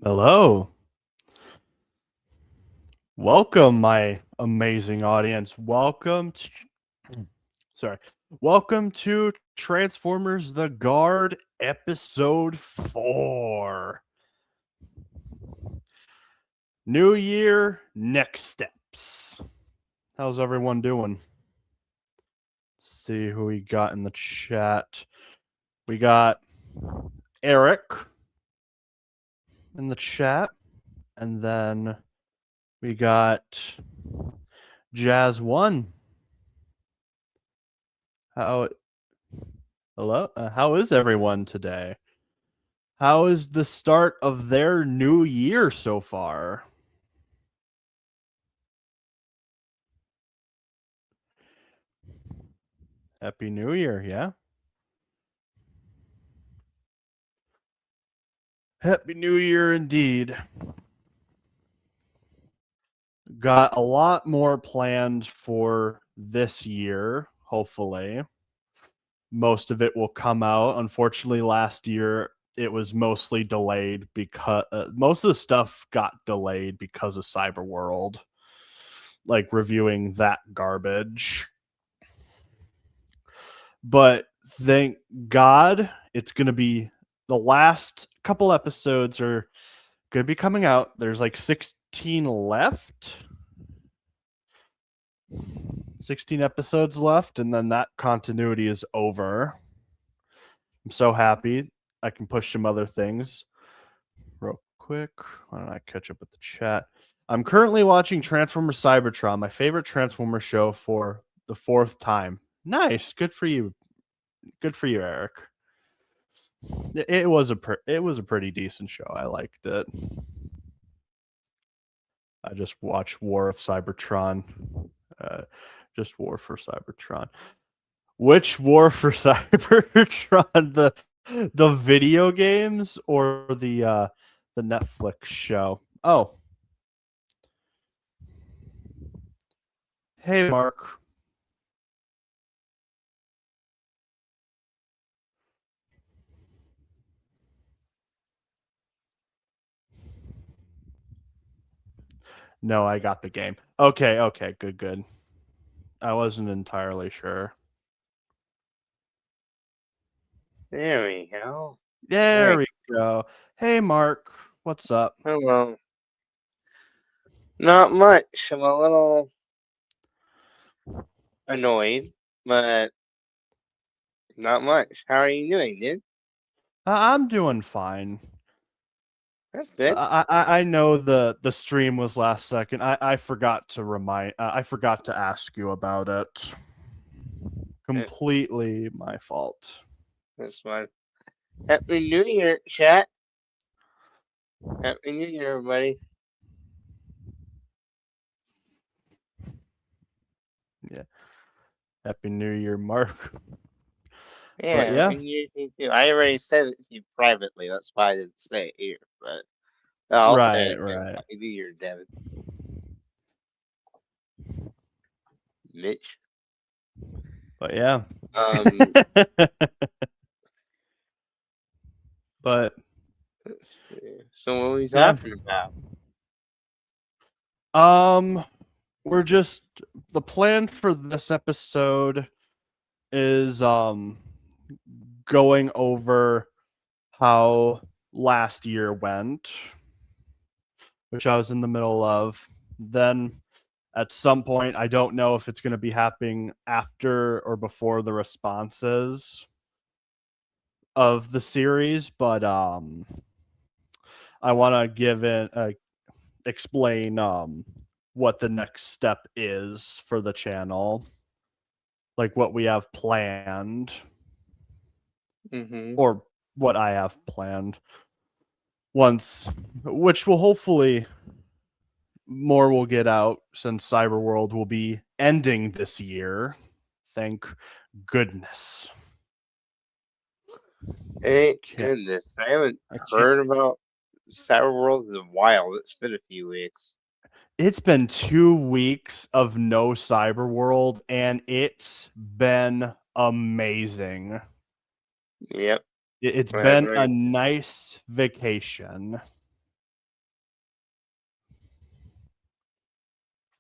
Hello. Welcome, my amazing audience. Sorry. Welcome to Transformers The Guard episode 4. New year, next steps. How's everyone doing? Let's see who we got in the chat. We got Eric in the chat, and then we got Jazz One. How Hello? How is everyone today? How is the start of their new year so far? Happy New Year, yeah? Happy New Year indeed. Got a lot more planned for this year, hopefully. Most of it will come out. Unfortunately, last year it was mostly delayed because most of the stuff got delayed because of Cyber World, like reviewing that garbage. But thank God it's going to be the last couple episodes are going to be coming out. There's like 16 left. 16 episodes left, and then that continuity is over. I'm so happy I can push some other things real quick. Why don't I catch up with the chat? I'm currently watching Transformers Cybertron, my favorite Transformer show, for the 4th time. Nice. Good for you. Good for you, Eric. It was a pretty decent show. I liked it. I just watched War of Cybertron. Just War for Cybertron. Which War for Cybertron? The video games or the Netflix show? Oh, hey Mark. No, I got the game. Okay, good. I wasn't entirely sure. There we go. There Right. we go. Hey Mark, what's up? Hello. Not much. I'm a little annoyed, but not much. How are you doing, dude? I'm doing fine. That's good. I know the stream was last second. I forgot to I forgot to ask you about it. Uh, Completely my fault. That's fine. Happy New Year, chat. Happy New Year, everybody. Yeah. Happy New Year, Mark. But Yeah, yeah. Happy New Year to you too. I already said it to you privately. That's why I didn't say it here, but I'll say it again. Right. Happy New Year, Devin. Mitch. But yeah. Um, But let's see. So what are we yeah. talking about? Um we're just the plan for this episode is going over how last year went, which I was in the middle of. Then at some point, I don't know if it's going to be happening after or before the responses of the series, but I want to give it explain what the next step is for the channel, like what we have planned Mm-hmm. or what I have planned once, which will hopefully more will get out since Cyberworld will be ending this year. Thank goodness. Thank Can't, goodness. I haven't I can't. heard about Cyber World in a while. It's been a few weeks. It's been 2 weeks of no Cyberworld, and it's been amazing. Yep, It's I been a agree. nice vacation.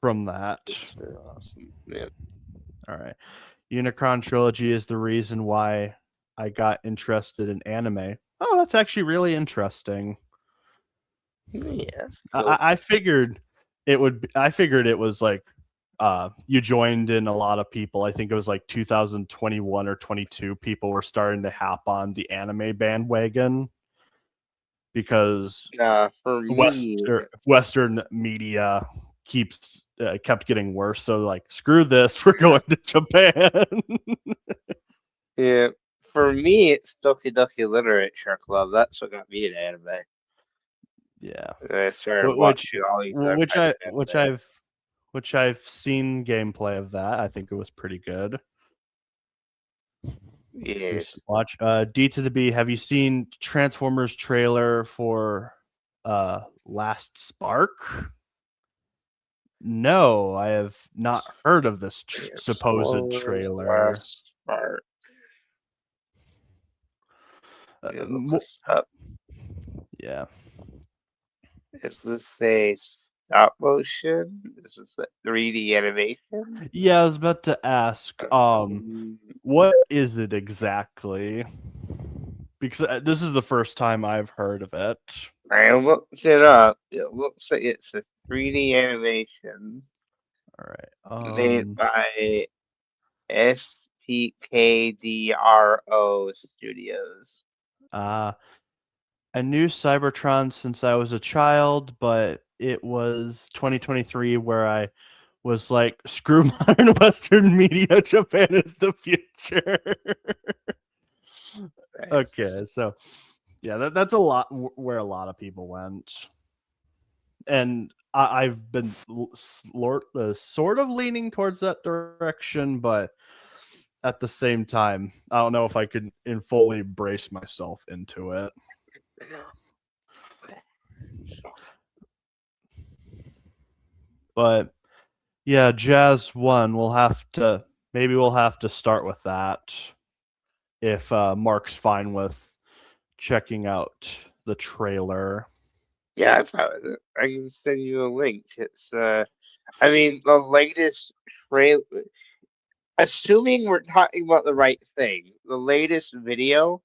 from that. It's awesome. Yeah. All right. Unicron Trilogy is the reason why I got interested in anime. Oh, that's actually really interesting. Yeah, that's cool. I figured it would. I figured it was like you joined in a lot of people. I think it was like 2021 or 22. People were starting to hop on the anime bandwagon because For me, Western media kept getting worse. So like, screw this, we're going to Japan. yeah, for me, it's Doki Doki Literature Club. That's what got me into anime. Yeah, And I started which watching all these other which kinds I of anime. which I've seen gameplay of that. I think it was pretty good. Yes. Watch D to the B. Have you seen Transformers trailer for Last Spark? No, I have not heard of this supposed Transformers trailer. Last Spark. Let me look Mo- this up. yeah, Is this a stop motion? Is this a 3D animation? yeah. I was about to ask. Um, What is it exactly? Because this is the first time I've heard of it. I looked it up. It looks like it's a 3D animation All right. made by SPKDRO Studios. I knew Cybertron since I was a child, but it was 2023 where I was like, screw modern Western media. Japan is the future. Nice. Okay, so yeah, that's a lot where a lot of people went. And I've been sort of leaning towards that direction, but at the same time, I don't know if I could fully brace myself into it. But yeah, Jazz 1, we'll have to start with that if Mark's fine with checking out the trailer. Yeah, I found it. I can send you a link. It's I mean the latest trailer. Assuming we're talking about the right thing, the latest video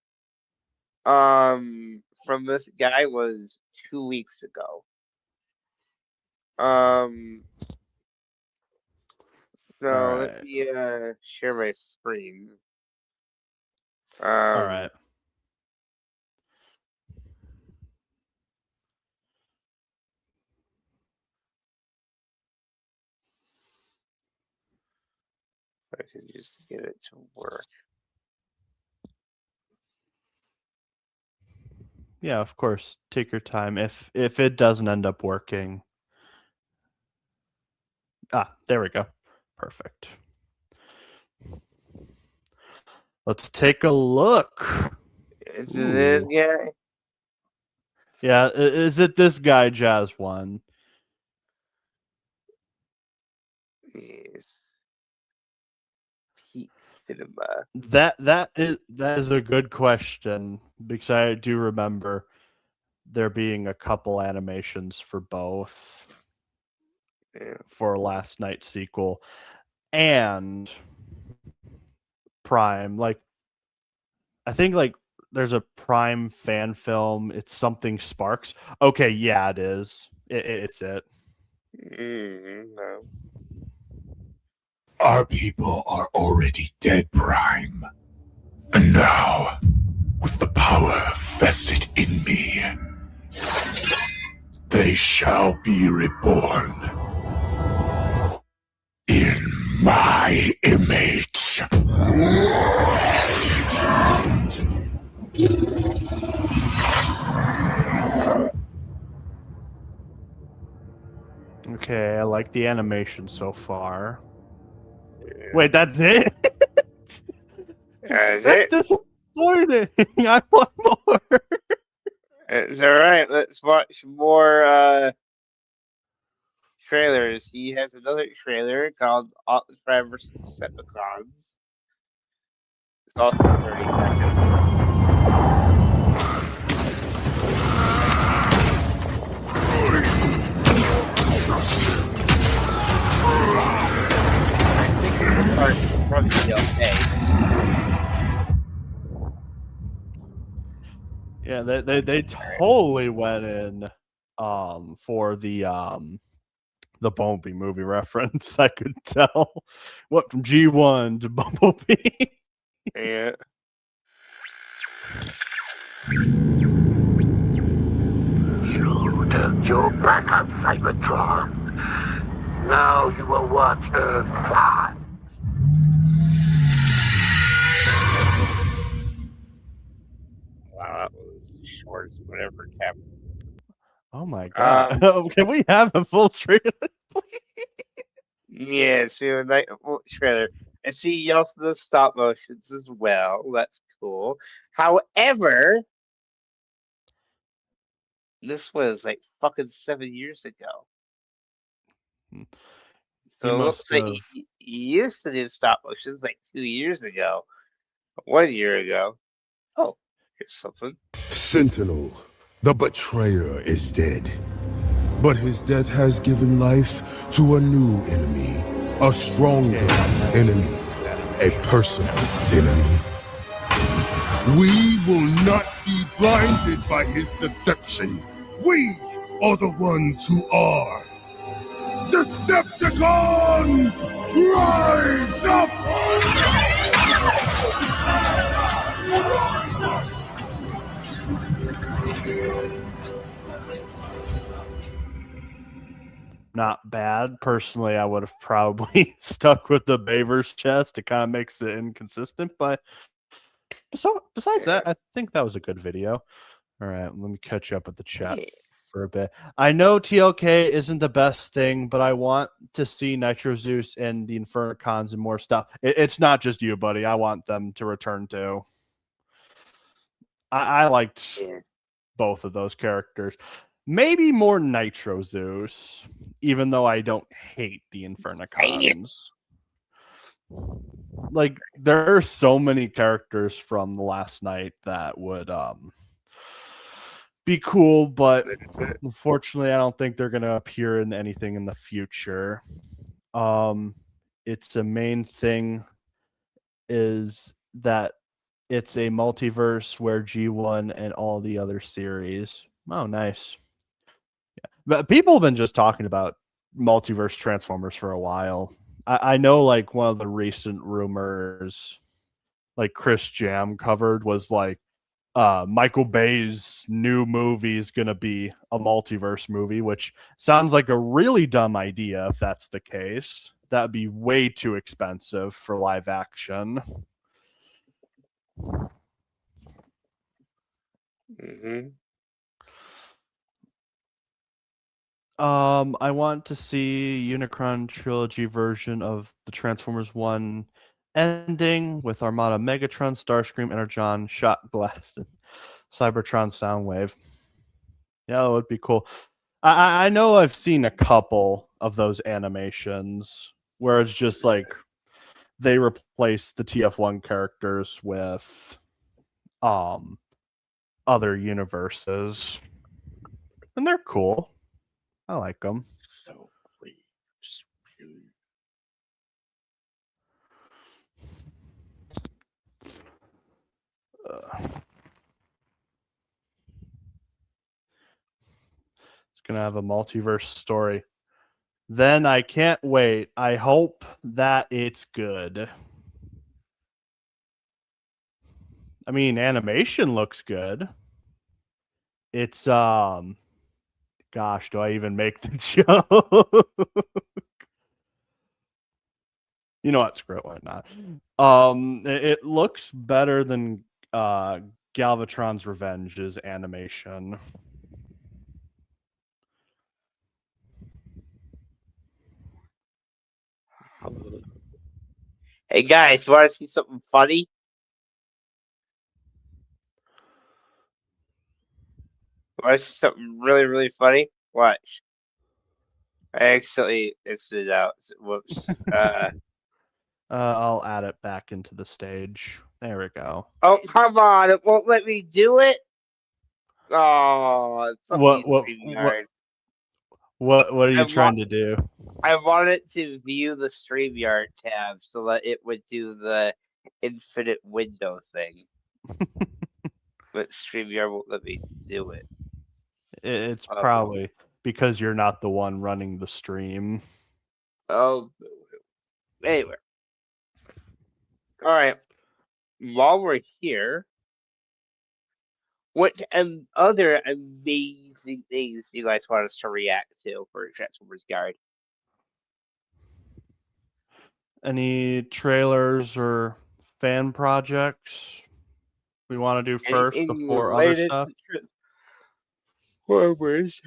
from this guy was 2 weeks ago. So All let right. me share my screen. All right. I can just get it to work. Yeah, of course. Take your time. If it doesn't end up working. There we go. Perfect. Let's take a look. Is it this guy? Yeah, is it this guy, Jazz 1? Yes. Peak Cinema. That is a good question because I do remember there being a couple animations for both Yeah. for Last Night sequel and Prime. Like, I think like there's a Prime fan film. It's something Sparks. Okay, yeah, it is. It's it. No. Our people are already dead, Prime. And now, with the power vested in me, they shall be reborn. In my image. Okay, I like the animation so far. Wait, that's it? That's disappointing. I want more. It's alright. Let's watch more trailers. He has another trailer called Optimus Prime vs. Decepticons. It's also 30 seconds. Yeah, they totally went in for the Bumblebee movie reference. I could tell. What from G1 to Bumblebee. Yeah. You took your backup, Cybertron. Now you will watch Earth fly. Wow, that was short as whatever it happened. Oh my god! Can we have a full trailer? Yeah, so trailer. And see, you also do stop motions as well. That's cool. However, this was like fucking 7 years ago. He So it must looks like have. he used to do stop motions like 2 years ago, 1 year ago. Oh, here's something. Sentinel, the betrayer, is dead. But his death has given life to a new enemy, a stronger enemy, a personal enemy. We will not be blinded by his deception. We are the ones who are. Decepticons, rise up! Not bad. Personally, I would have probably stuck with the Baver's chest. It kind of makes it inconsistent, but besides Yeah. that, I think that was a good video. All right, let me catch up with the chat Yeah. for a bit. I know TLK isn't the best thing, but I want to see Nitro Zeus and the Infernicons and more stuff. It's not just you, buddy. I want them to return too. I liked Yeah. both of those characters. Maybe more Nitro Zeus, even though I don't hate the Infernicons. Like, there are so many characters from the last night that would be cool, but unfortunately, I don't think they're gonna appear in anything in the future. It's a main thing is that it's a multiverse where G1 and all the other series. Oh, nice. Yeah. But people have been just talking about multiverse Transformers for a while. I know like one of the recent rumors like Chris Jam covered was like Michael Bay's new movie is going to be a multiverse movie, which sounds like a really dumb idea if that's the case. That'd be way too expensive for live action. Mm-hmm. I want to see Unicron trilogy version of the Transformers 1 ending with Armada Megatron, Starscream, Energon, Shot Blast, and Cybertron Soundwave. Yeah, it would be cool. I know I've seen a couple of those animations where it's just like they replace the TF1 characters with other universes. And they're cool. I like them. So please. It's gonna have a multiverse story. Then I can't wait. I hope that it's good. I mean, animation looks good. It's gosh, do I even make the joke? You know what? Screw it, why not? It looks better than Galvatron's Revenge's animation. Hey guys, you want to see something funny? Want to see something really, really funny? Watch. I accidentally exited out. Whoops. I'll add it back into the stage. There we go. Oh, come on. It won't let me do it. Oh, fuck you, What StreamYard. what are I you trying want, to do? I wanted to view the StreamYard tab so that it would do the infinite window thing. but StreamYard won't let me do it. It's Oh. probably because you're not the one running the stream. Oh, anyway. All right. While we're here, what other amazing things do you guys want us to react to for Transformers Guide? Any trailers or fan projects we want to do first Anything before other related stuff? to Transformers?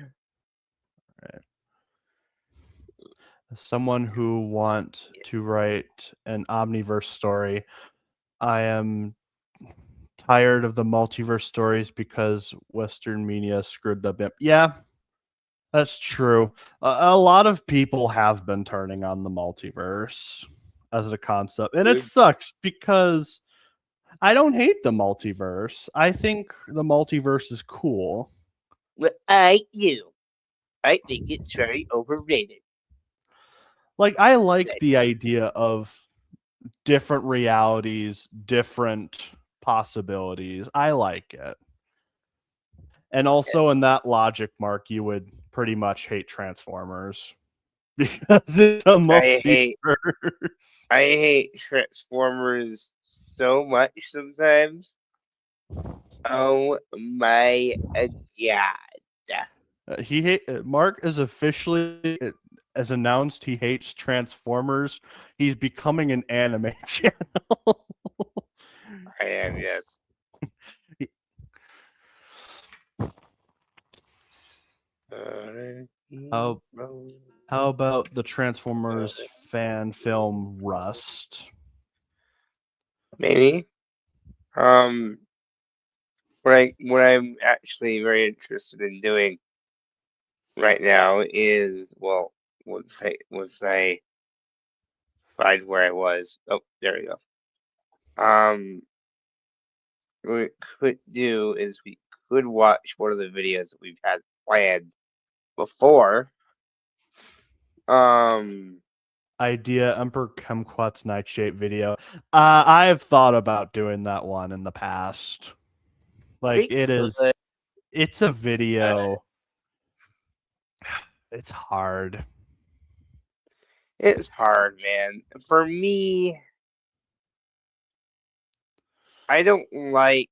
As someone who wants to write an omniverse story, I am tired of the multiverse stories because Western media screwed them up. Yeah, that's true. A lot of people have been turning on the multiverse as a concept, and it sucks because I don't hate the multiverse. I think the multiverse is cool. Well, I do. I think it's very overrated. Like, I like the idea of different realities, different possibilities. I like it. And also, in that logic, Mark, you would pretty much hate Transformers because it's a multiverse. I hate Transformers so much sometimes. Oh my god. Mark is officially as announced he hates Transformers. He's becoming an anime channel. I am, yes. How about the Transformers fan film Rust? Maybe. What I'm actually very interested in doing right now is, well, once I find where I was. Oh, there we go. What we could do is we could watch one of the videos that we've had planned before. Idea Emperor Kumquat's Nightshade video. I have thought about doing that one in the past. Like, it's a video. It's hard. It's hard, man. For me, I don't like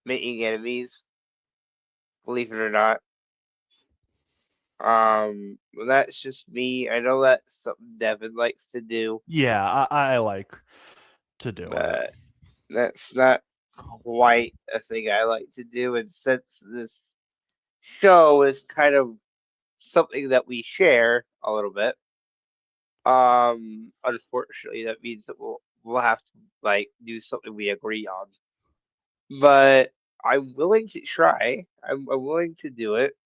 making enemies, believe it or not. Well, that's just me. I know that's something Devin likes to do, Yeah, I like to do it. but that's not quite a thing I like to do. And since this show is kind of something that we share a little bit, unfortunately, that means that we'll have to like do something we agree on. But I'm willing to try. I'm willing to do it.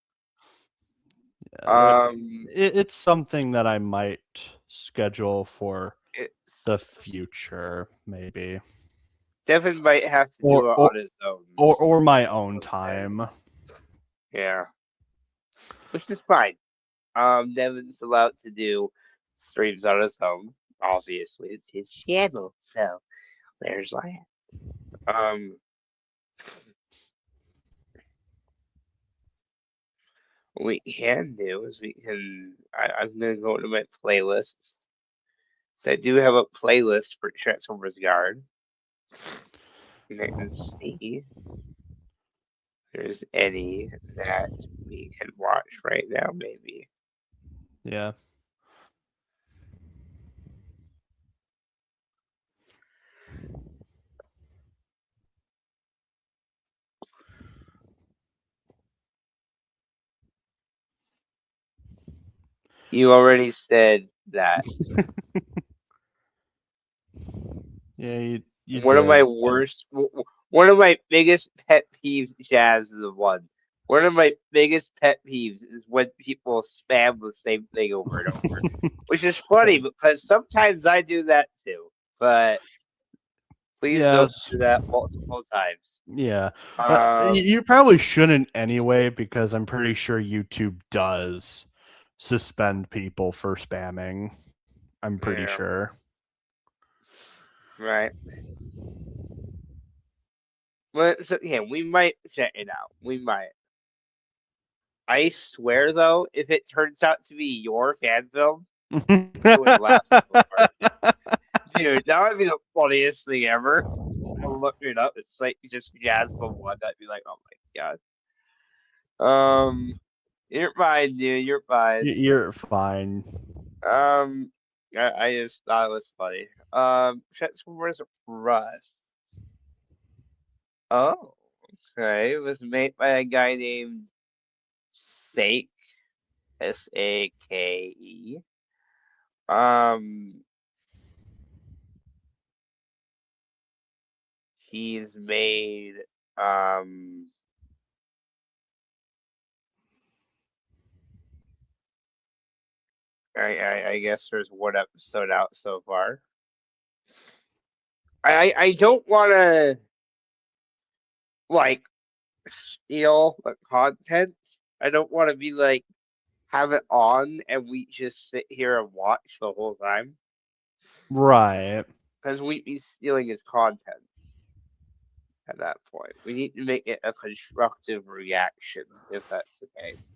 Yeah, it's something that I might schedule for the future, maybe. Devin might have to do it on his own. Or my own time. Yeah. Which is fine. Devin's allowed to do streams on his own. Obviously, it's his channel, so there's that. What we can do is I'm gonna go into my playlists. So I do have a playlist for Transformers Guard. And see if there's any that we can watch right now, maybe. Yeah. You already said that. Yeah, you One did. of my worst, one of my biggest pet peeves, Jazz, is the one. One of my biggest pet peeves is when people spam the same thing over and over, which is funny because sometimes I do that too. But please don't do that multiple times. Yeah. You probably shouldn't anyway, because I'm pretty sure YouTube does suspend people for spamming. I'm pretty sure. Right. Well, so yeah, we might check it out. We might. I swear though, if it turns out to be your fan film, I would laugh so hard. Dude, that would be the funniest thing ever. I looked it up. It's like just jazz from one. I'd be like, oh my god. You're fine, dude. You're fine. You're fine. I just thought it was funny. Transformers Rust. Oh, okay. It was made by a guy named Sake, Sake. Um, he's made um. I guess there's one episode out so far. I don't want to like steal the content. I don't want to be like have it on and we just sit here and watch the whole time Right. because we'd be stealing his content at that point. We need to make it a constructive reaction if that's the case.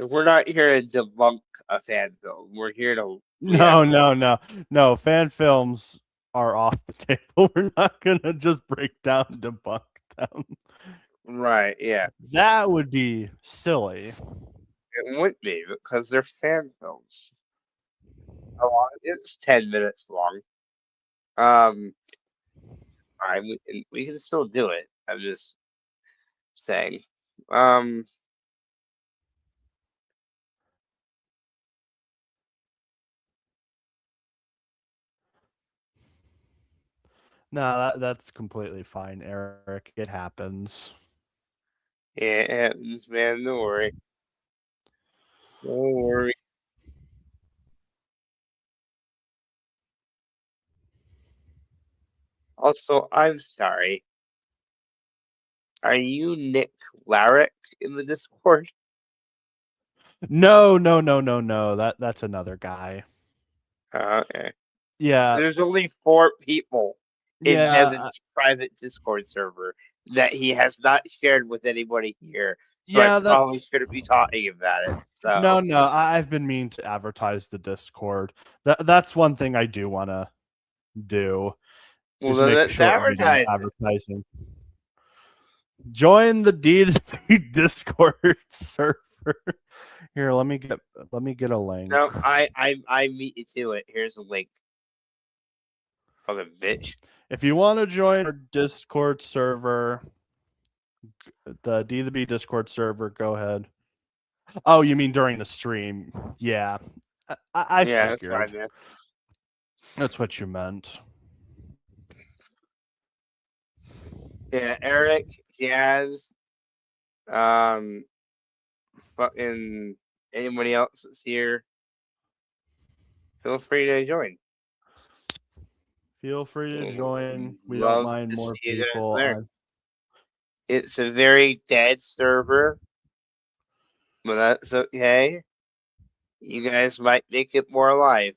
We're not here to debunk a fan film. We're here to No. Fan films are off the table. We're not gonna just break down and debunk them. Right, yeah. That would be silly. It would be because they're fan films. How long? It's 10 minutes long. We can still do it. I'm just saying. No, that's completely fine, Eric. It happens. Yeah, it happens, man. Don't worry. Don't worry. Also, I'm sorry. Are you Nick Larrick in the Discord? No. That's another guy. Okay. Yeah. There's only 4 people in Yeah. Devin's private Discord server that he has not shared with anybody here. So Yeah, I probably that's shouldn't be talking about it. So no. I've been meaning to advertise the Discord. That's one thing I do want to do well, is then make let's short video advertise it. advertising. Join the Discord server. Here, let me get a link. No, I meet you to it. Here's a link. Fucking bitch. If you want to join our Discord server, the D2B Discord server, go ahead. Oh, you mean during the stream? Yeah, I Yeah, that's figured. fine, man. That's what you meant. Yeah, Eric, Jazz, fucking anybody else that's here, feel free to join. Feel free to join. We Love don't mind to more see you guys people. there. It's a very dead server, but that's okay. You guys might make it more alive.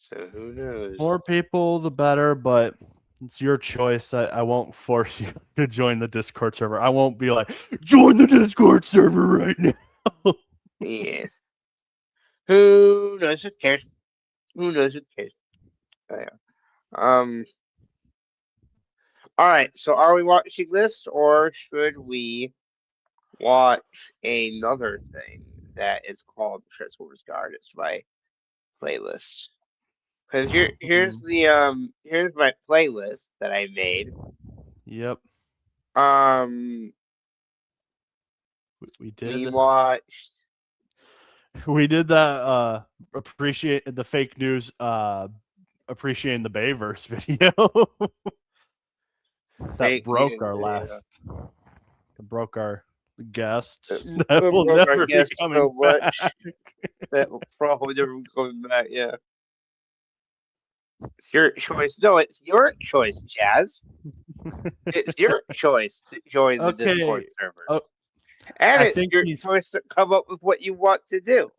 So who knows? More people, the better, but it's your choice. I won't force you to join the Discord server. I won't be like, join the Discord server right now. Yeah. Who knows? Who cares? Who knows? Who cares? Oh, yeah. All right. So are we watching this, or should we watch another thing that is called Transformers Guard? It's my playlist. Because here's my playlist that I made. Yep. We did. We watched. We did that. Appreciate the fake news. Appreciating the Bayverse video. That broke our last. It broke our guests. That will never be coming back. That will probably never be coming back. Yeah. It's your choice. No, it's your choice, Jazz. It's your choice to join the Discord server. Oh, and it's your choice to come up with what you want to do.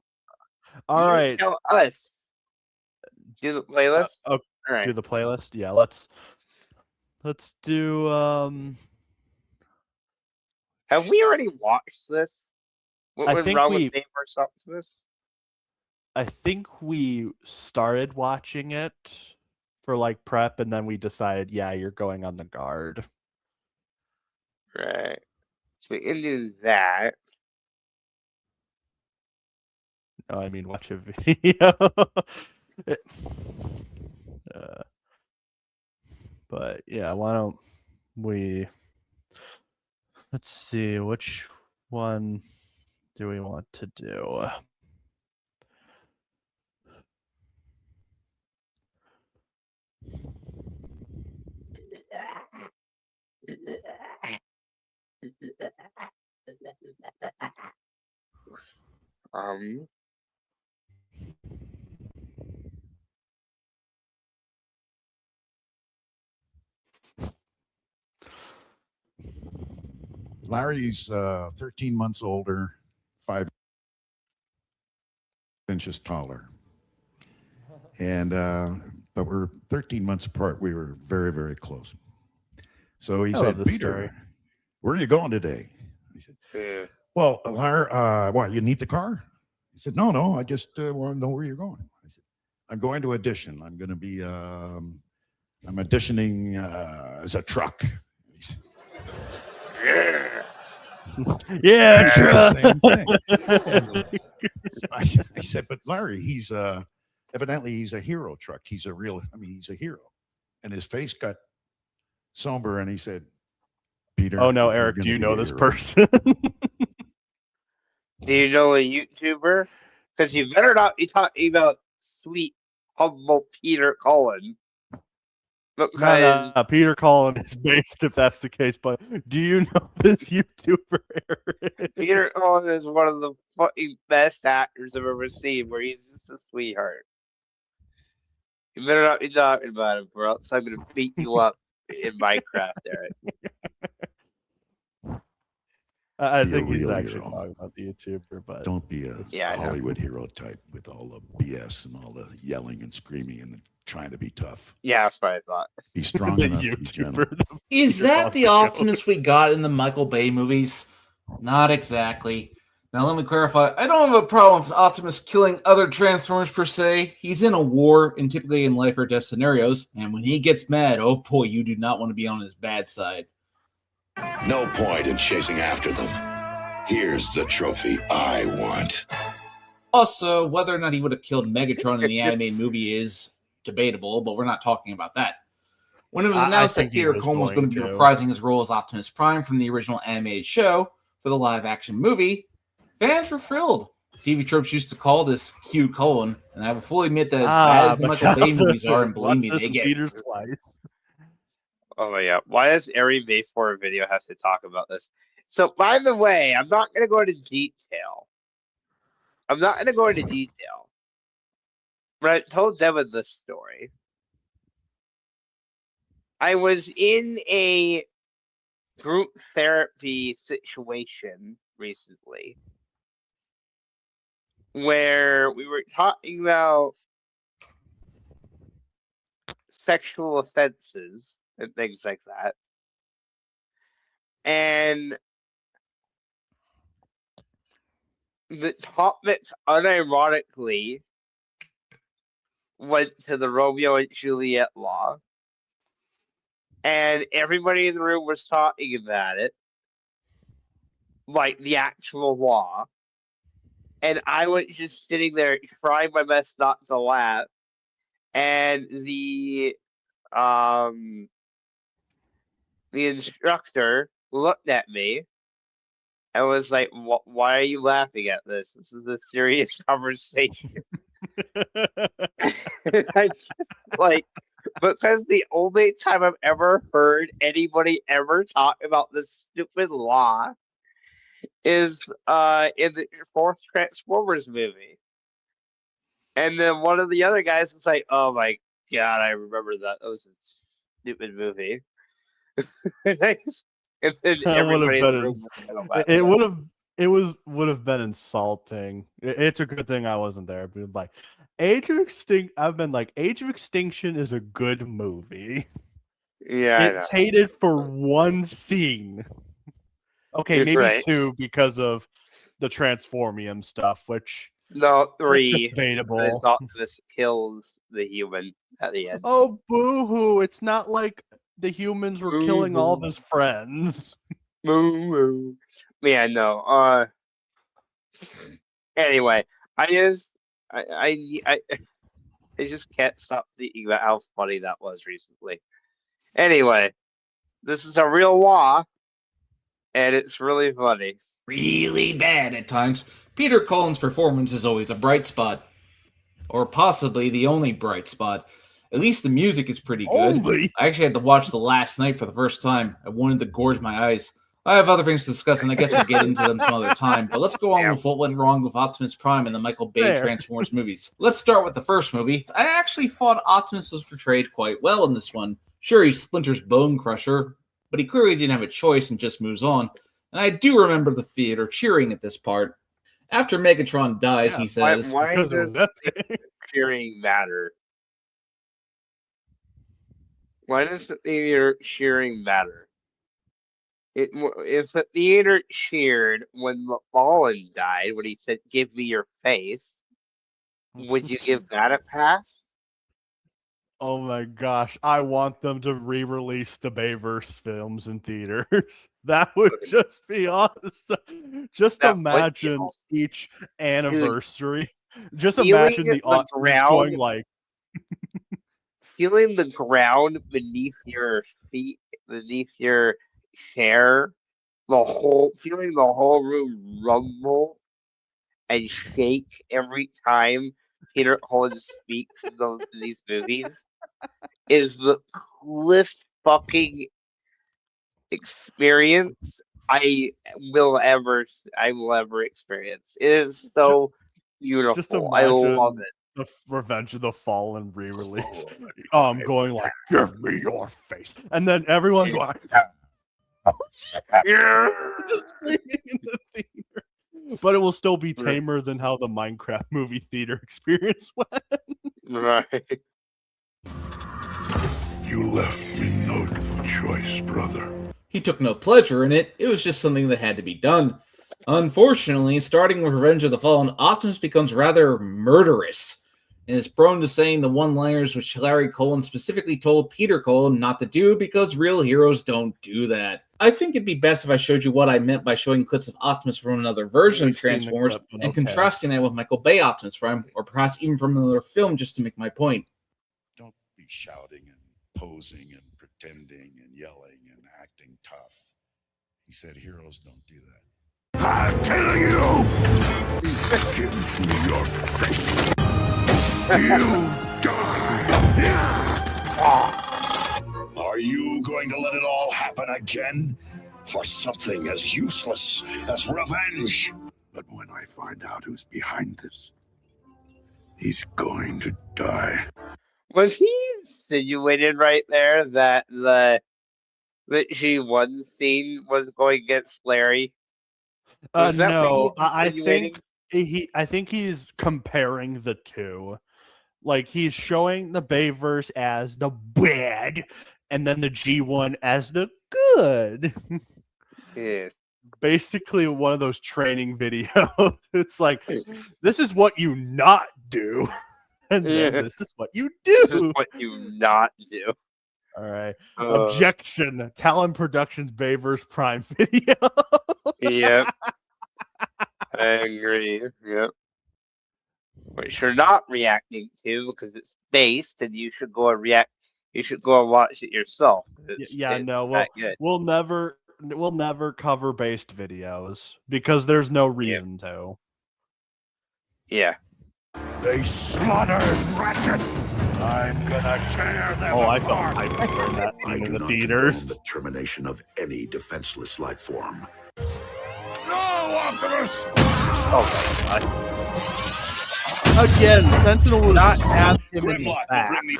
All right. Tell us. Do the playlist. right. do the playlist? Yeah, let's do. Have we already watched this? What I was think wrong we- with Famous Optimus? I think we started watching it for like prep, and then we decided, yeah, you're going on the guard. Right. So we can do that. No, I mean watch a video. Uh, but yeah, why don't we? Let's see, which one do we want to do? Um. Larry's 13 months older, 5 inches taller. And, but we're 13 months apart. We were very, very close. So he I love said, this Peter, story. where are you going today? He said, Yeah. well, Larry, what, you need the car? He said, no, I just want to know where you're going. I said, I'm going to audition. I'm going to be, I'm auditioning as a truck. He said, Yeah. Yeah, the truck. same thing. I said, but Larry, he's evidently he's a hero truck. He's a real, I mean, he's a hero. And his face got somber and he said, Peter. Oh no, if you're Eric, do gonna you be know a this hero-" person? Do you know a YouTuber? Because you better not be talking about sweet, humble Peter Cullen. Because No, Peter Cullen is based if that's the case, but do you know this YouTuber, Eric? Peter Cullen is one of the fucking best actors I've ever seen, where he's just a sweetheart. You better not be talking about him, or else I'm gonna beat you up in Minecraft, Eric. I Be a think he's real actually hero. talking about the YouTuber, but Don't be a Yeah, I know. Hollywood hero type with all the BS and all the yelling and screaming and trying to be tough. Yeah, that's what I thought. Be strong the enough to be gentle. YouTuber. Is Peter that the Cullen Optimus goes. we got in the Michael Bay movies? Not exactly. Now, let me clarify. I don't have a problem with Optimus killing other Transformers per se. He's in a war and typically in life or death scenarios. And when he gets mad, oh boy, you do not want to be on his bad side. No point in chasing after them. Here's the trophy I want. Also, whether or not he would have killed Megatron in the animated movie is debatable, but we're not talking about that. When it was I announced that think he Peter was Cullen was going to be going to. reprising his role as Optimus Prime from the original animated show for the live-action movie, fans were thrilled. TV tropes used to call this Q Cullen, and I will fully admit that as bad as the but Michael Bay now movies are, and watch believe me, this they in get theaters twice. Oh my god. Why does every Ep4 video have to talk about this? So, by the way, I'm not going to go into detail. But I told Devin this story. I was in a group therapy situation recently where we were talking about sexual offenses and things like that. And the topic, unironically, went to the Romeo and Juliet law. And everybody in the room was talking about it, like the actual law. And I was just sitting there trying my best not to laugh. And the instructor looked at me and was like, "Why are you laughing at this? This is a serious conversation." And I just like, because the only time I've ever heard anybody ever talk about this stupid law is in the fourth Transformers movie. And then one of the other guys was like, "Oh my god, I remember that. That was a stupid movie." And then That would have everybody in the been. room was kind of laughing. It would have. would have been insulting. It's a good thing I wasn't there. But like, I've been like, Age of Extinction is a good movie. Yeah, I know. It's hated for one scene. Okay, You're maybe right. 2 because of the Transformium stuff, which No, that's 3. debatable. Optimus kills the human at the end. Oh, boo-hoo! It's not like the humans were killing all of his friends. Moo. Yeah, no. Anyway, I just can't stop thinking about how funny that was recently. Anyway, this is a real law, and it's really funny. Really bad at times. Peter Cullen's performance is always a bright spot. Or possibly the only bright spot. At least the music is pretty good. Only? I actually had to watch the last night for the first time. I wanted to gorge my eyes. I have other things to discuss, and I guess we'll get into them some other time. But let's go on with what went wrong with Optimus Prime in the Michael Bay Fair. Transformers movies. Let's start with the first movie. I actually thought Optimus was portrayed quite well in this one. Sure, he's Splinter's bone crusher, but he clearly didn't have a choice and just moves on. And I do remember the theater cheering at this part. After Megatron dies, he says, Why Because does of that. cheering matter? Why does the theater cheering matter? If the theater cheered when Fallen died, when he said, "Give me your face," would you give that a pass? Oh my gosh, I want them to re-release the Bayverse films in theaters. That would just be awesome. Just That would be imagine awesome. each anniversary. Just Feeling imagine the the audience ground- going like, Feeling the ground beneath your feet, beneath your chair, feeling the whole room rumble and shake every time Peter Cullen speaks in these movies is the coolest fucking experience I will ever experience. It is so beautiful. just I love imagine it. the Revenge of the Fallen re-release. Going like, "Give me your face," and then everyone going, Yeah. just screaming in the theater. But it will still be tamer than how the Minecraft movie theater experience went. Right. You left me no choice, brother. he took no pleasure in it. It was just something that had to be done. Unfortunately, starting with Revenge of the Fallen, Optimus becomes rather murderous and is prone to saying the one-liners which Larry Cullen specifically told Peter Cullen not to do because real heroes don't do that. I think it'd be best if I showed you what I meant by showing clips of Optimus from another version We've of seen the Transformers clip, but and okay. contrasting that with Michael Bay Optimus Prime, or perhaps even from another film just to make my point. Don't be shouting and posing and pretending and yelling and acting tough. He said heroes don't do that. I tell you, give me your face. You die. Are you going to let it all happen again? For something as useless as revenge? But when I find out who's behind this, he's going to die. Was he insinuated right there that the G1 scene was going against Larry? Was that No, what he was I insinuating? think he's comparing the two. Like he's showing the Bayverse as the bad, and then the G1 as the good. Yeah. Basically, one of those training videos. It's like, this is what you not do, and then Yeah. this is what you This is do. what you not do. All right. Uh, Objection. Talon Productions Bayverse Prime video. Yep. I agree. Yep. Which you're not reacting to because it's based, and you should go and react. You should go and watch it yourself. It's We'll good. we'll never cover based videos because there's no reason to. Yeah. They slaughtered Ratchet. I'm gonna tear them Oh, I apart. felt hyped during that I scene do in the not theaters. condone the termination of any defenseless life form. No, Optimus! Oh my god. Again, Sentinel was Not stabbed him in the Grimlock will back. bring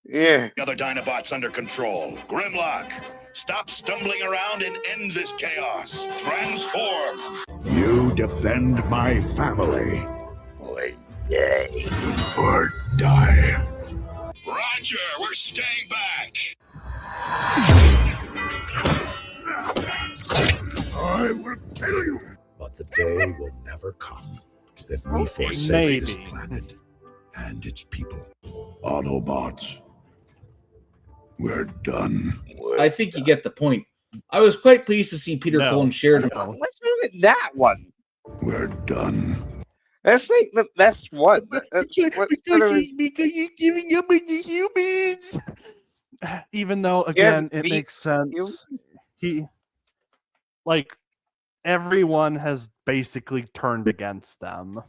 Yeah. the other Dinobots under control. Grimlock, stop stumbling around and end this chaos. Transform. You defend my family. One day. Or die. Roger, we're staying back. I will kill you. But the day will never come that we forsake this Maybe. planet and its people. Autobots, we're done. I think you get the point. I was quite pleased to see Peter No. Cole and Sheridan. What's wrong with that one? We're done. That's like the best one. That's what sort of because he's giving up on the humans. Even though, again, it beat makes sense. humans? He, like, everyone has basically turned against them.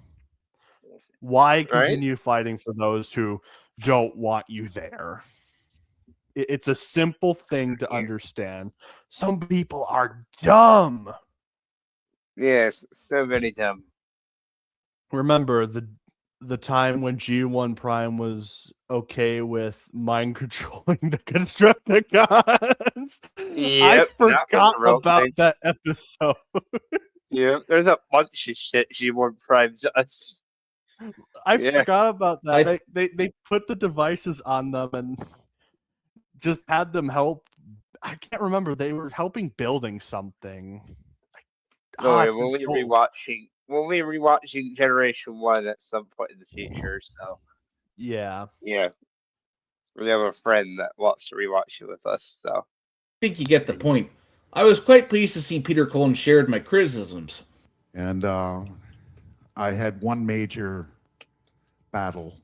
Why continue fighting for those who don't want you there? It's a simple thing to understand. Some people are dumb. Yes, so very dumb. Remember the time when G1 Prime was okay with mind controlling the Constructicons? I Yep, that was forgot a real about thing. that episode. Yeah, there's a bunch of shit G1 Prime does. I Yeah. forgot about that. They put the devices on them and just had them help. I can't remember. They were helping building something. No, it's we'll been be rewatching Generation 1 at some point in the future, so yeah. yeah. We have a friend that wants to rewatch it with us, so I think you get the point. I was quite pleased to see Peter Cole and shared my criticisms. And I had one major battle,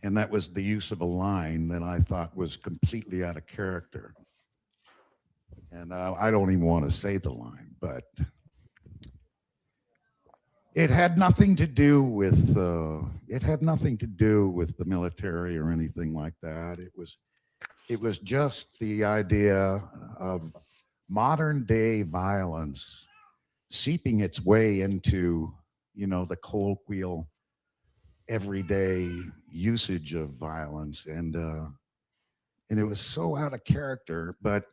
and that was the use of a line that I thought was completely out of character. And I don't even want to say the line, but it had nothing to do with the military or anything like that. It was just the idea of modern day violence seeping its way into, the colloquial everyday usage of violence. And it was so out of character, but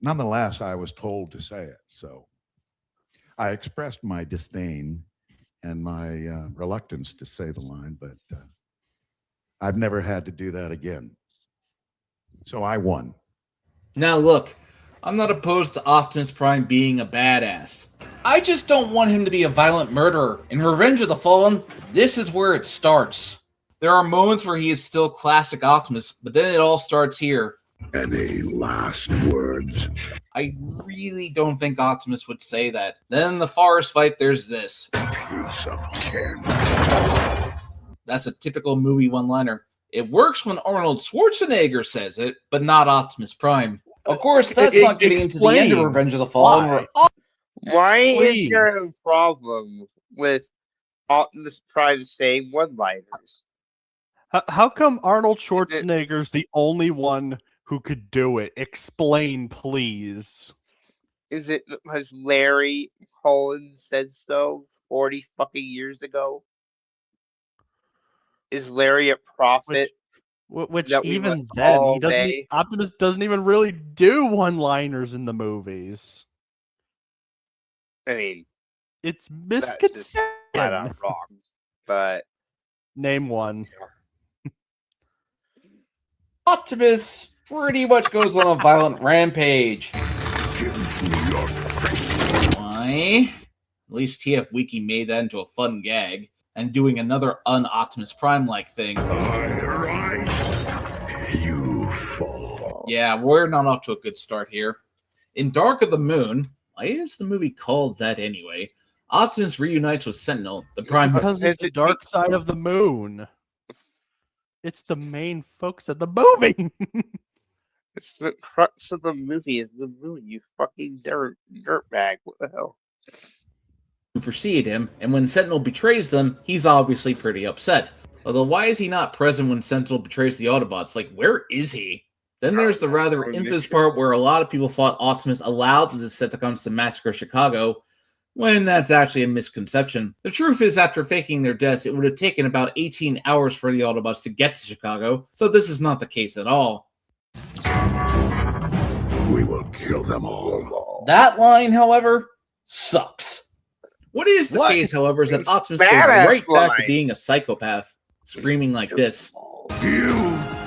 nonetheless, I was told to say it. So I expressed my disdain and my reluctance to say the line, but I've never had to do that again. So I won. Now look, I'm not opposed to Optimus Prime being a badass. I just don't want him to be a violent murderer. In Revenge of the Fallen, this is where it starts. There are moments where he is still classic Optimus, but then it all starts here. Any last words? I really don't think Optimus would say that. Then in the forest fight, there's this. Piece of tin. That's a typical movie one-liner. It works when Arnold Schwarzenegger says it, but not Optimus Prime. Of course, that's not getting into the end of Revenge of the Fallen. why Please. is there a problem with Optimus Prime saying one-liners? How come Arnold Schwarzenegger's the only one who could do it? Explain, please. Is it because Larry Collins said so 40 fucking years ago? Is Larry a prophet? Which that we even must then, all he doesn't. obey? Optimus doesn't even really do one-liners in the movies. I mean, It's that's just misconception. flat out wrong. But Name one. Optimus pretty much goes on a violent rampage. Give me your face. Why? At least TF Wiki made that into a fun gag, and doing another un-Optimus Prime-like thing. I rise. You fall. Yeah, we're not off to a good start here. In Dark of the Moon, why is the movie called that anyway? Optimus reunites with Sentinel, the Prime. Because it's the dark side of the moon. It's the main focus of the movie. it's the crux of the movie is the moon, you fucking dirtbag. What the hell? Who precede him, and when Sentinel betrays them, he's obviously pretty upset. Although why is he not present when Sentinel betrays the Autobots? Like, where is he? Then there's the rather infamous part where a lot of people thought Optimus allowed the Decepticons to massacre Chicago, when that's actually a misconception. The truth is, after faking their deaths, it would have taken about 18 hours for the Autobots to get to Chicago, so this is not the case at all. We will kill them all. That line, however, sucks. What is the What? case, however, is that He's Optimus goes badass right back to flying. being a psychopath, screaming like this. You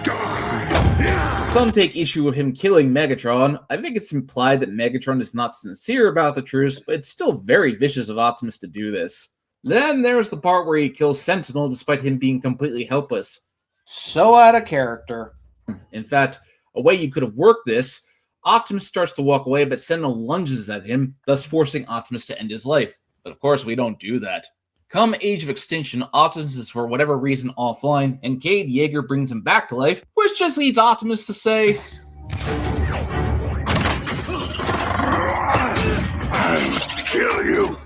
die. Some take issue with him killing Megatron. I think it's implied that Megatron is not sincere about the truce, but it's still very vicious of Optimus to do this. Then there's the part where he kills Sentinel despite him being completely helpless. So out of character. In fact, a way you could have worked this, Optimus starts to walk away, but Sentinel lunges at him, thus forcing Optimus to end his life. But of course, we don't do that. Come Age of Extinction, Optimus is for whatever reason offline, and Cade Yeager brings him back to life, which just leads Optimus to say, I'll kill you.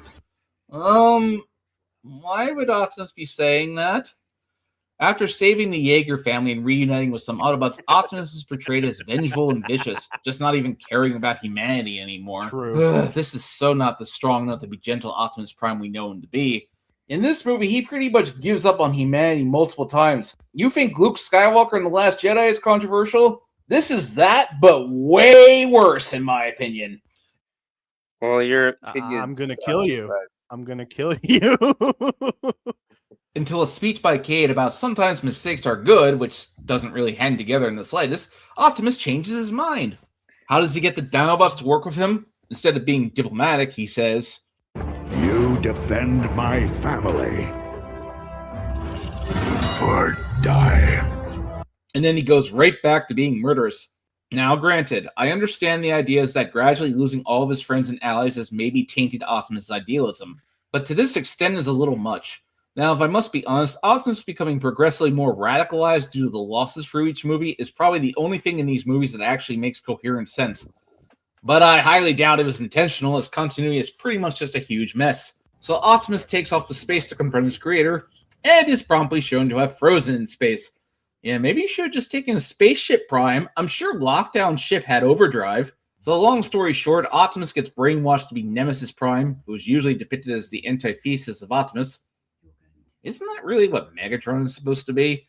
why would Optimus be saying that? After saving the Yeager family and reuniting with some Autobots, Optimus is portrayed as vengeful and vicious, just not even caring about humanity anymore. True. This is so not the strong enough to be gentle Optimus Prime we know him to be. In this movie, he pretty much gives up on humanity multiple times. You think Luke Skywalker in The Last Jedi is controversial? This is that, but way worse, in my opinion. Well, your I'm opinion's gonna kill you. but I'm gonna kill you. Until a speech by Cade about sometimes mistakes are good, which doesn't really hang together in the slightest, Optimus changes his mind. How does he get the Dinobots to work with him? Instead of being diplomatic, he says, You defend my family. Or die. and then he goes right back to being murderous. Now, granted, I understand the idea is that gradually losing all of his friends and allies has maybe tainted Optimus' idealism, but to this extent is a little much. Now, if I must be honest, Optimus becoming progressively more radicalized due to the losses for each movie is probably the only thing in these movies that actually makes coherent sense. But I highly doubt it was intentional, as continuity is pretty much just a huge mess. So Optimus takes off to space to confront his creator, and is promptly shown to have frozen in space. Yeah, maybe you should have just taken a spaceship Prime. I'm sure Lockdown Ship had overdrive. So long story short, Optimus gets brainwashed to be Nemesis Prime, who is usually depicted as the antithesis of Optimus. Isn't that really what Megatron is supposed to be?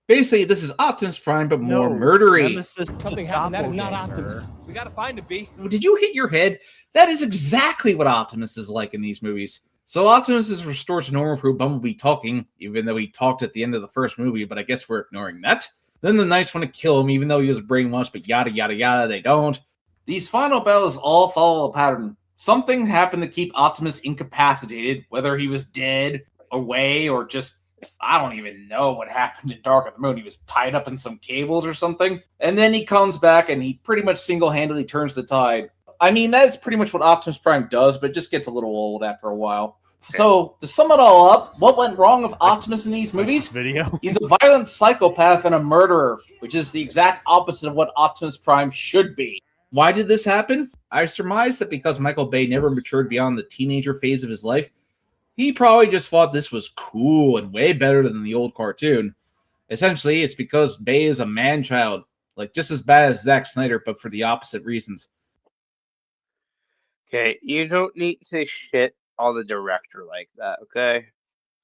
Basically, this is Optimus Prime, but more murdery. Nemesis is Something a happened. That is not doppelganger. Optimus. We gotta find it, B. Did you hit your head? That is exactly what Optimus is like in these movies. So Optimus is restored to normal through Bumblebee talking, even though he talked at the end of the first movie, but I guess we're ignoring that. Then the Knights want to kill him, even though he was brainwashed, but yada yada yada, they don't. These final battles all follow a pattern. Something happened to keep Optimus incapacitated, whether he was dead, away, or just, I don't even know what happened in Dark of the Moon. He was tied up in some cables or something. And then he comes back and he pretty much single-handedly turns the tide. I mean, that's pretty much what Optimus Prime does, but it just gets a little old after a while. So, to sum it all up, what went wrong with Optimus in these movies? Video. He's a violent psychopath and a murderer, which is the exact opposite of what Optimus Prime should be. Why did this happen? I surmise that because Michael Bay never matured beyond the teenager phase of his life, he probably just thought this was cool and way better than the old cartoon. Essentially, it's because Bay is a man-child, like just as bad as Zack Snyder, but for the opposite reasons. Okay, you don't need to shit all the director like that, okay?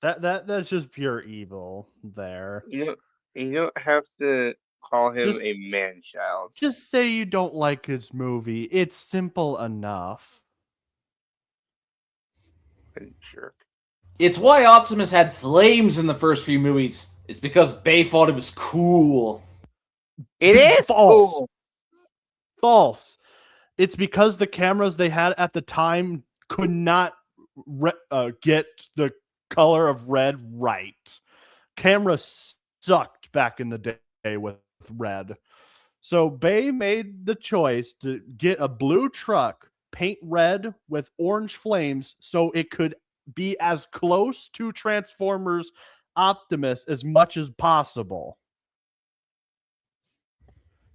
That's just pure evil there. You don't have to call him Just- a man-child. Just say you don't like his movie. It's simple enough. Jerk. It's why Optimus had flames in the first few movies. It's because Bay thought it was cool. It is False. cool. False. It's because the cameras they had at the time could not get the color of red right. Cameras sucked back in the day with red. So Bay made the choice to get a blue truck, paint red with orange flames so it could be as close to Transformers Optimus as much as possible.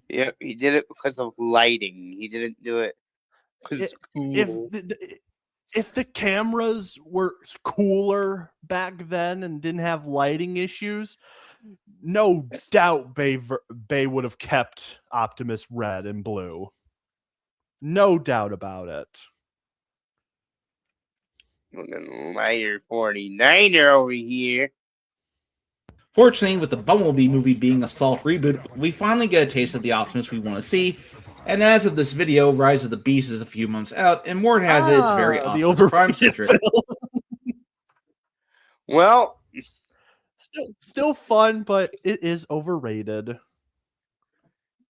Yep, he did it because of lighting. He didn't do it because it's cool. If the cameras were cooler back then and didn't have lighting issues, no doubt Bay would have kept Optimus red and blue. No doubt about it. Lighter 49er over here. Fortunately, with the Bumblebee movie being a soft reboot, we finally get a taste of the Optimus we want to see. And as of this video, Rise of the Beast is a few months out, and word has it it's very the Optimus Prime overrated centric. film. Well, Still fun, but it is overrated.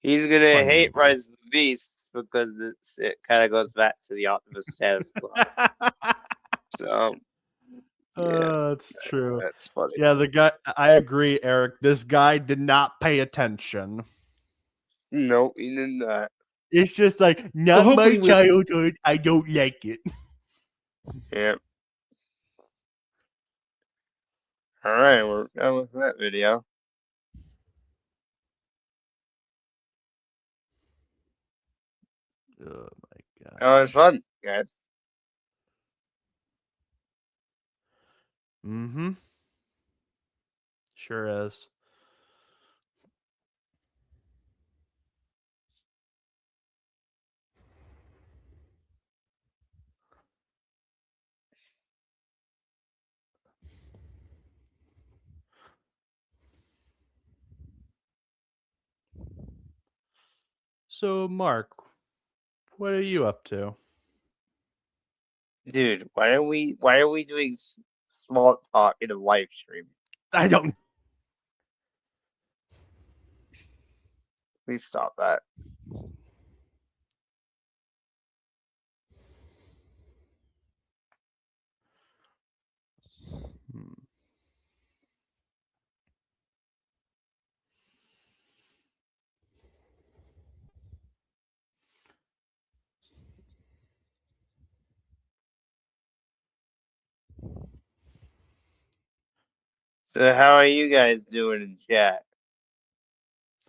he's gonna Fun hate movie. Rise of the Beast because it kind of goes back to the Optimus status quo. So yeah, That's true. that's funny. Yeah, the guy. I agree, Eric. This guy did not pay attention. No, he did not. It's just like Well, not my hopefully we- childhood. I don't like it. Yeah. All right, we're done with that video. Oh my god. That was fun, guys. Mm-hmm. Sure is. So, Mark, what are you up to? Dude, why are we doing small talk in a live stream? I don't. Please stop that. Hmm. So how are you guys doing in chat?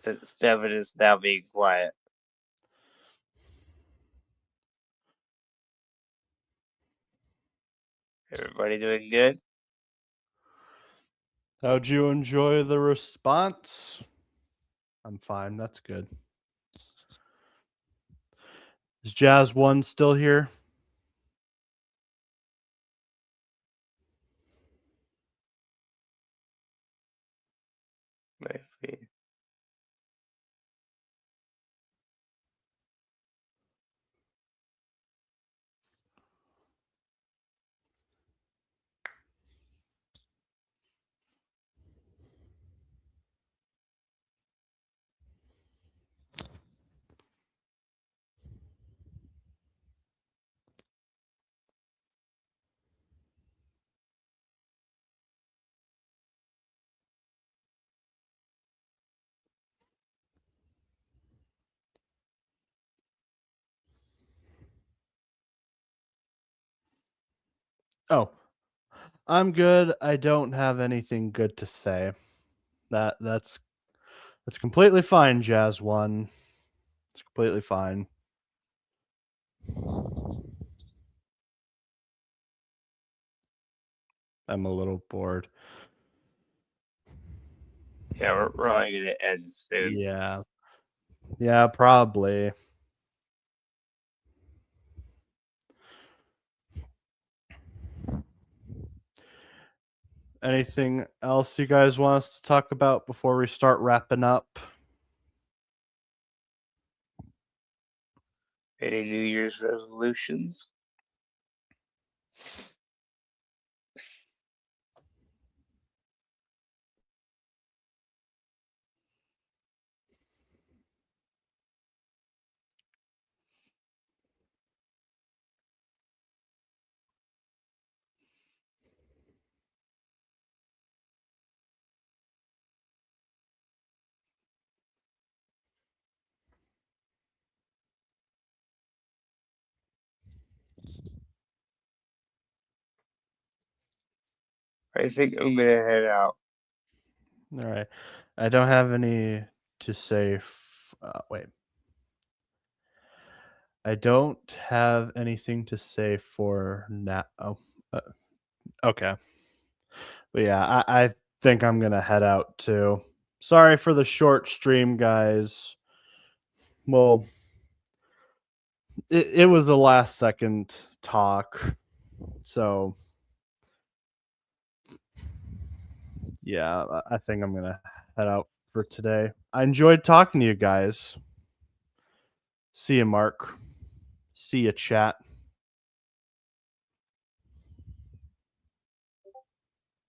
Since Devin is now being quiet. Everybody doing good? How'd you enjoy the response? I'm fine. That's good. Is Jazz One still here? Maybe. Oh, I'm good. I don't have anything good to say. That's completely fine, Jazz One. It's completely fine. I'm a little bored. Yeah, we're probably gonna end soon. Yeah. Yeah, probably. Anything else you guys want us to talk about before we start wrapping up? Any New Year's resolutions? I think I'm gonna head out. All right. I don't have any to say. Wait. I don't have anything to say for now. Oh, okay. But yeah, I think I'm going to head out too. Sorry for the short stream, guys. Well, it was the last second talk. So, yeah, I think I'm going to head out for today. I enjoyed talking to you guys. See you, Mark. See you, chat.